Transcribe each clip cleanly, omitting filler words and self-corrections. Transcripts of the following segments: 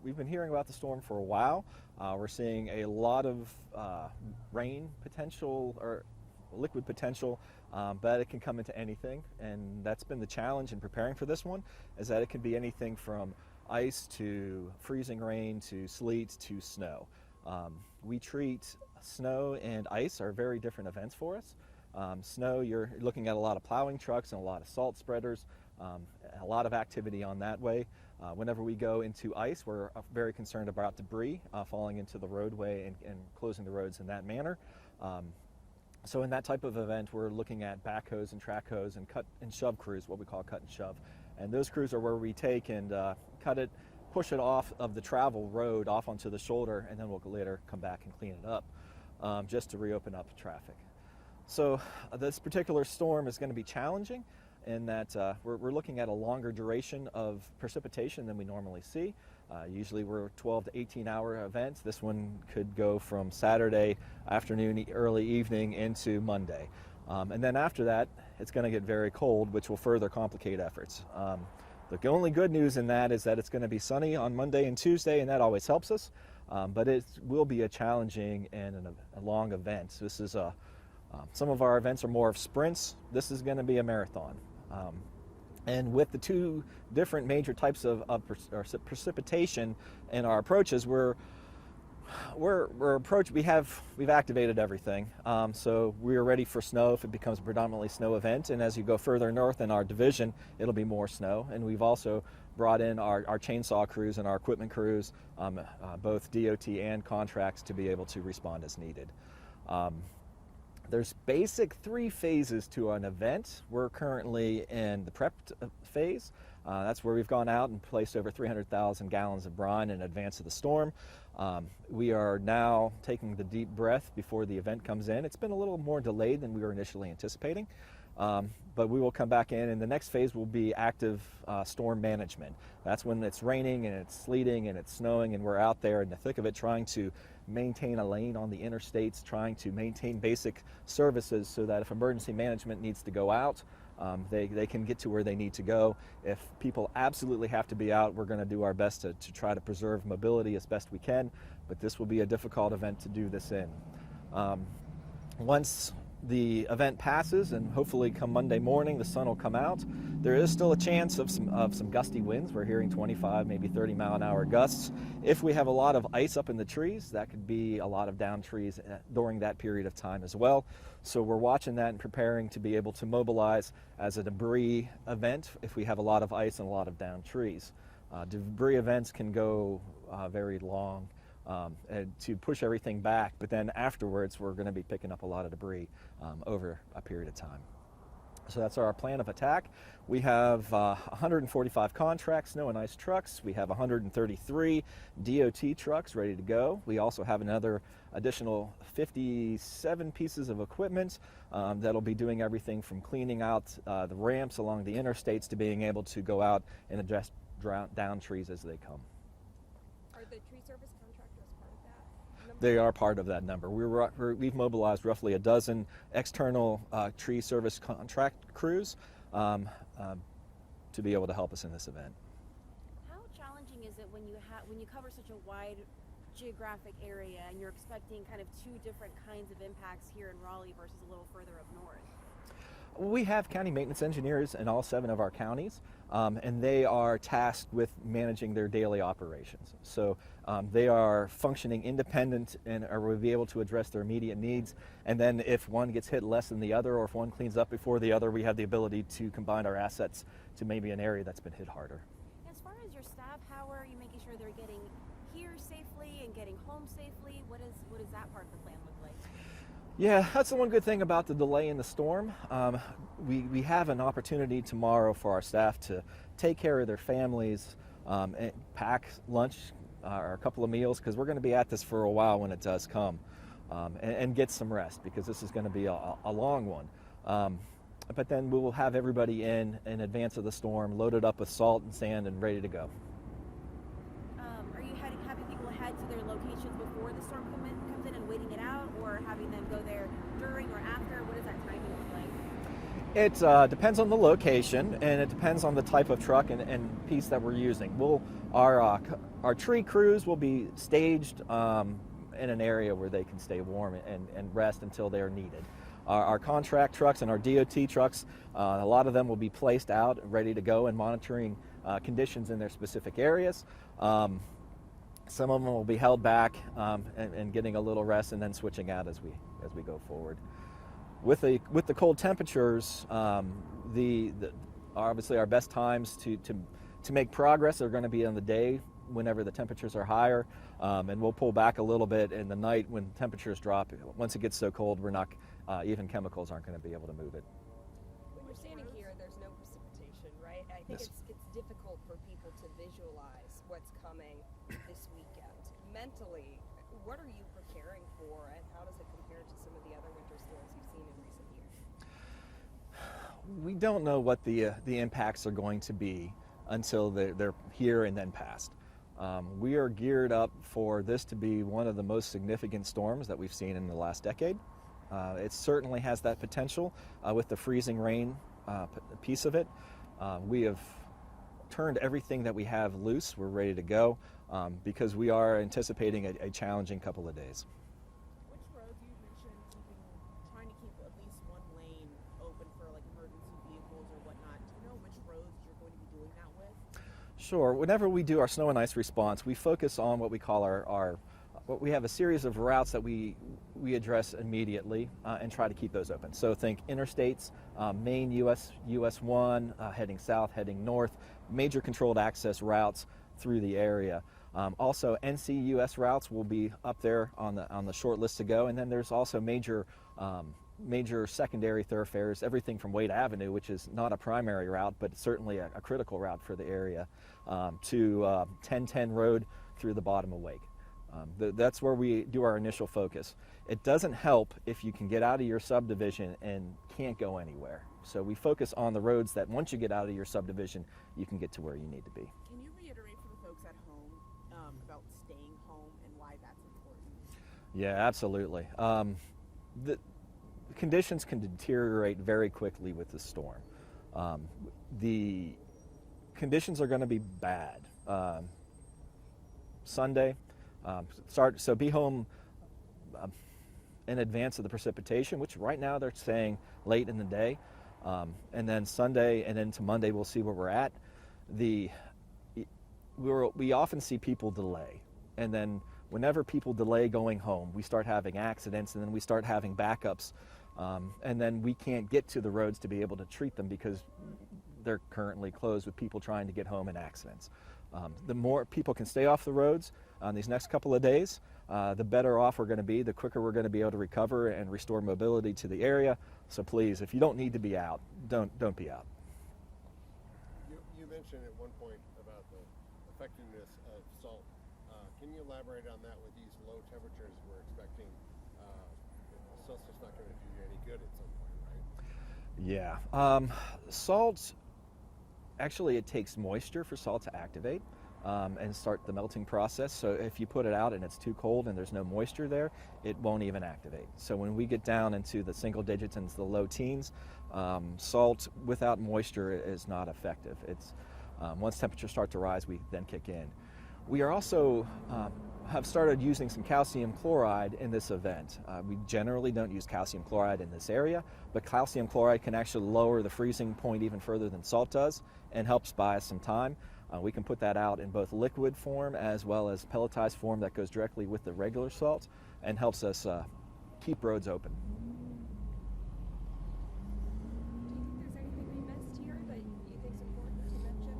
We've been hearing about the storm for a while. We're seeing a lot of rain potential or liquid potential, but it can come into anything, and that's been the challenge in preparing for this one, is that it can be anything from ice to freezing rain to sleet to snow. We treat snow and ice are very different events for us. Snow, you're looking at a lot of plowing trucks and a lot of salt spreaders, a lot of activity on that way. Whenever we go into ice, we're very concerned about debris falling into the roadway and closing the roads in that manner. So in that type of event, we're looking at backhoes and track hoes and cut and shove crews, what we call cut and shove. And those crews are where we take and cut it, push it off of the travel road off onto the shoulder, and then we'll later come back and clean it up just to reopen up traffic. So this particular storm is going to be challenging in that we're looking at a longer duration of precipitation than we normally see. Usually we're 12 to 18-hour events. This one could go from Saturday afternoon, early evening into Monday. And then after that, it's going to get very cold, which will further complicate efforts. The only good news in that is that it's going to be sunny on Monday and Tuesday, and that always helps us. But it will be a challenging and a long event. So this is some of our events are more of sprints. This is going to be a marathon. And with the two different major types of precipitation in our approaches, we've activated everything. So we're ready for snow if it becomes a predominantly snow event. And as you go further north in our division, it'll be more snow. And we've also brought in our chainsaw crews and our equipment crews, both DOT and contracts, to be able to respond as needed. There's basic 3 phases to an event. We're currently in the prep phase. That's where we've gone out and placed over 300,000 gallons of brine in advance of the storm. We are now taking the deep breath before the event comes in. It's been a little more delayed than we were initially anticipating, but we will come back in, and the next phase will be active storm management. That's when it's raining and it's sleeting and it's snowing and we're out there in the thick of it trying to maintain a lane on the interstates, trying to maintain basic services so that if emergency management needs to go out, they can get to where they need to go. If people absolutely have to be out, we're going to do our best to try to preserve mobility as best we can, but this will be a difficult event to do this in. Once the event passes, and hopefully come Monday morning the sun will come out, there is still a chance of some gusty winds. We're hearing 25, maybe 30-mile-an-hour gusts. If we have a lot of ice up in the trees, that could be a lot of down trees during that period of time as well. So we're watching that and preparing to be able to mobilize as a debris event if we have a lot of ice and a lot of down trees. Debris events can go very long and to push everything back, but then afterwards we're going to be picking up a lot of debris over a period of time. So that's our plan of attack. We have 145 contract snow and ice trucks. We have 133 DOT trucks ready to go. We also have another additional 57 pieces of equipment that'll be doing everything from cleaning out the ramps along the interstates to being able to go out and address down trees as they come. Are the tree service contractors part of that number? They are part of that number. We've mobilized roughly a dozen external tree service contract crews to be able to help us in this event. How challenging is it when you cover such a wide geographic area and you're expecting kind of 2 different kinds of impacts here in Raleigh versus a little further up north? We have county maintenance engineers in all 7 of our counties, and they are tasked with managing their daily operations. So they are functioning independent and will be able to address their immediate needs. And then if one gets hit less than the other, or if one cleans up before the other, we have the ability to combine our assets to maybe an area that's been hit harder. As far as your staff, how are you making sure they're getting here safely and getting home safely? What does that part of the plan look like? Yeah, that's the one good thing about the delay in the storm. We have an opportunity tomorrow for our staff to take care of their families, and pack lunch or a couple of meals, because we're going to be at this for a while when it does come, and get some rest, because this is going to be a long one. But then we will have everybody in advance of the storm, loaded up with salt and sand and ready to go. Are you having people head to their locations before the storm comes in and waiting it out, or having them go there during or after? What does that timing look like? It depends on the location, and it depends on the type of truck and piece that we're using. We'll Our tree crews will be staged in an area where they can stay warm and rest until they're needed. Our contract trucks and our DOT trucks, a lot of them will be placed out, ready to go, and monitoring conditions in their specific areas. Some of them will be held back and getting a little rest, and then switching out as we go forward. With the cold temperatures, obviously our best times to make progress are going to be on the day whenever the temperatures are higher, and we'll pull back a little bit in the night when temperatures drop. Once it gets so cold, we're not even chemicals aren't going to be able to move it. When you're standing here, there's no precipitation, right? I think Yes. it's difficult for people to visualize what's coming this weekend. Mentally, what are you preparing for, and how does it compare to some of the other winter storms you've seen in recent years? We don't know what the impacts are going to be until they're here and then past. We are geared up for this to be one of the most significant storms that we've seen in the last decade. It certainly has that potential with the freezing rain piece of it. We have turned everything that we have loose. We're ready to go because we are anticipating a challenging couple of days. Which roads you mentioned trying to keep at least one lane open for like emergency vehicles or whatnot. Do you know which roads you're going to be doing that with? Sure. Whenever we do our snow and ice response, we focus on what we call we have a series of routes that we address immediately and try to keep those open. So think interstates, main US 1, heading south, heading north, major controlled access routes through the area. Also, NCUS routes will be up there on the short list to go, and then there's also major secondary thoroughfares, everything from Wade Avenue, which is not a primary route, but certainly a critical route for the area, to 1010 Road through the bottom of Wake. That's where we do our initial focus. It doesn't help if you can get out of your subdivision and can't go anywhere. So we focus on the roads that once you get out of your subdivision, you can get to where you need to be. Can you reiterate for the folks at home about staying home and why that's important? Yeah, absolutely. The conditions can deteriorate very quickly with the storm. The conditions are going to be bad. Sunday, so be home in advance of the precipitation, which right now they're saying late in the day, and then Sunday and into Monday we'll see where we're at. We often see people delay, and then whenever people delay going home, we start having accidents, and then we start having backups, and then we can't get to the roads to be able to treat them because they're currently closed with people trying to get home in accidents. The more people can stay off the roads on these next couple of days, the better off we're going to be, the quicker we're going to be able to recover and restore mobility to the area. So please, if you don't need to be out, don't be out. You mentioned at one point about the effectiveness of salt. Can you elaborate on that with these low temperatures we're expecting? Salt's just not going to do you any good at some point, right? Yeah. Salt, actually it takes moisture for salt to activate and start the melting process. So if you put it out and it's too cold and there's no moisture there, it won't even activate. So when we get down into the single digits and the low teens, salt without moisture is not effective. It's once temperatures start to rise, we then kick in. We are also have started using some calcium chloride in this event. We generally don't use calcium chloride in this area, but calcium chloride can actually lower the freezing point even further than salt does and helps buy us some time. We can put that out in both liquid form as well as pelletized form that goes directly with the regular salt and helps us keep roads open. Do you think there's anything we missed here that you think is important to mention?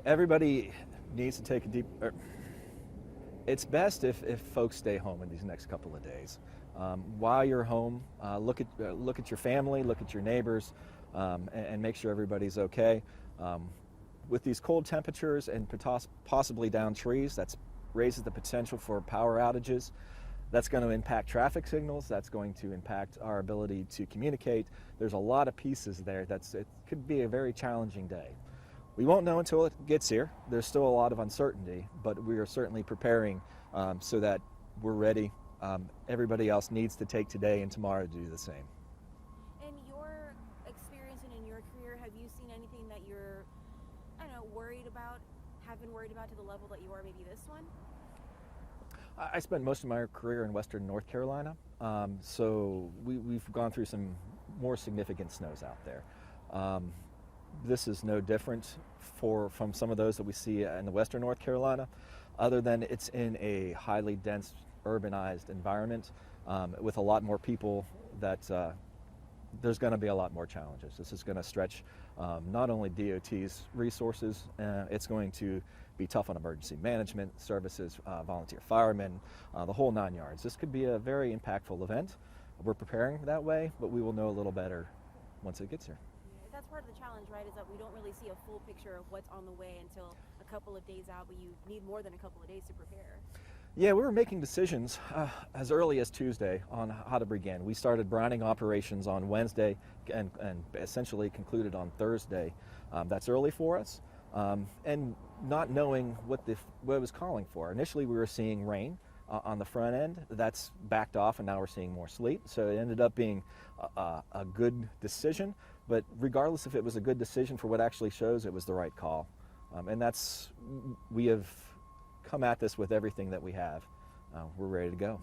Everybody needs to take a deep. It's best if folks stay home in these next couple of days. While you're home, look at your family, look at your neighbors, and make sure everybody's okay. With these cold temperatures and possibly down trees, that raises the potential for power outages. That's going to impact traffic signals. That's going to impact our ability to communicate. There's a lot of pieces there. It could be a very challenging day. We won't know until it gets here. There's still a lot of uncertainty, but we are certainly preparing so that we're ready. Everybody else needs to take today and tomorrow to do the same. In your experience and in your career, have you seen about, have been worried about to the level that you are maybe this one? I spent most of my career in western North Carolina, so we've gone through some more significant snows out there. This is no different from some of those that we see in the western North Carolina, other than it's in a highly dense urbanized environment with a lot more people that there's going to be a lot more challenges. This is going to stretch not only DOT's resources, it's going to be tough on emergency management services, volunteer firemen, the whole 9 yards. This could be a very impactful event. We're preparing that way, but we will know a little better once it gets here. Yeah, that's part of the challenge, right? Is that we don't really see a full picture of what's on the way until a couple of days out, but you need more than a couple of days to prepare. Yeah, we were making decisions as early as Tuesday on how to begin. We started brining operations on Wednesday and essentially concluded on Thursday. That's early for us, and not knowing what it was calling for. Initially, we were seeing rain on the front end. That's backed off, and now we're seeing more sleet. So it ended up being a good decision. But regardless if it was a good decision for what actually shows, it was the right call. And we have come at this with everything that we have. We're ready to go.